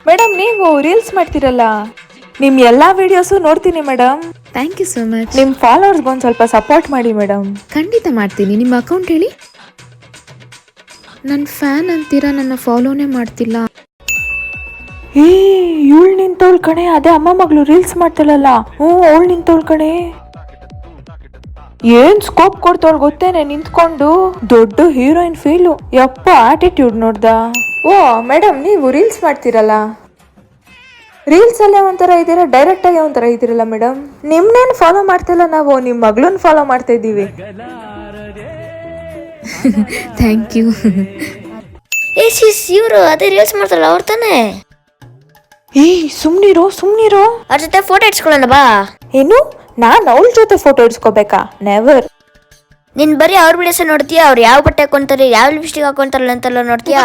Madam ನೀವು reels ಮಾಡ್ತೀರಲ್ಲ, ನಿಮ್ ಎಲ್ಲಾ ವಿಡಿಯೋಸು ನೋಡ್ತೀನಿ madam. Thank you so much. ನಿಮ್ ಫಾಲೋವರ್ಸ್ಗೆ ಒಂದು ಸ್ವಲ್ಪ ಸಪೋರ್ಟ್ ಮಾಡಿ ಮೇಡಮ್. ಖಂಡಿತ ಮಾಡ್ತೀನಿ. ನಿಮ್ಮ ಅಕೌಂಟ್ ಹೇಳಿ. ನನ್ನ ಫ್ಯಾನ್ ಅಂತೀರಾ, ನನ್ನ ಫಾಲೋನೇ ಮಾಡ್ತಿಲ್ಲ. ಏ ಇವಳು ನಿಂತೋಳ್ ಕಣೆ, ಅದೇ ಅಮ್ಮ ಮಗಳು ರೀಲ್ಸ್ ಮಾಡ್ತಾಳಲ್ಲ, ಅವಳು ನಿಂತೋಳ್ ಕಣೆ. ಏನ್ ಸ್ಕೋಪ್ ಕೊಡ್ತಾವಳು ಗೊತ್ತೇನೆ, ನಿಂತ್ಕೊಂಡು ದೊಡ್ಡ ಹೀರೋಯಿನ್ ಫೀಲು. ಯಪ್ಪ ಆಟಿಟ್ಯೂಡ್ ನೋಡ್ದ. ಓ ಮೇಡಮ್ ನೀವು ರೀಲ್ಸ್ ಮಾಡ್ತೀರಲ್ಲ, ರೀಲ್ಸ್ ಅಲ್ಲೇ ಒಂಥರ ಇದ್ದೀರಾ, ಡೈರೆಕ್ಟ್ ಆಗಿ ಒಂಥರ ಇದ್ದೀರಲ್ಲ ಮೇಡಮ್. ನಿಮ್ನೇನು ಫಾಲೋ ಮಾಡ್ತಿಲ್ಲ ನಾವು, ನಿಮ್ ಮಗಳನ್ನ ಫಾಲೋ ಮಾಡ್ತಾ ಇದ್ದೀವಿ. Thank you. ಇವರು ಅದೇ ರೀಲ್ಸ್ ಮಾಡ್ತಾರಲ್ಲ ಅವ್ರು ತಾನೇ? ಏ ಸುಮ್ನಿರೋ ಸುಮ್ನಿರೋ, ಅವ್ರ ಜೊತೆ ಫೋಟೋ ಇಟ್ಸ್ಕೊಳ್ಳೋಣ ಬಾ. ಏನು ನಾನ್ ಅವಳ ಜೊತೆ ಫೋಟೋ ಇಡ್ಸ್ಕೋಬೇಕಾ? ನೆವರ್. ನೀನ್ ಬರೀ ಅವ್ರ ವಿಡಿಯೋಸ್ ನೋಡ್ತೀಯಾ, ಅವ್ರು ಯಾವ ಬಟ್ಟೆ ಹಾಕೊಂತಾರೆ, ಯಾವ ಲಿಪ್ಸ್ಟಿಕ್ ಹಾಕೊಂತಾರಲ್ಲ ಅಂತೆಲ್ಲ ನೋಡ್ತೀಯಾ?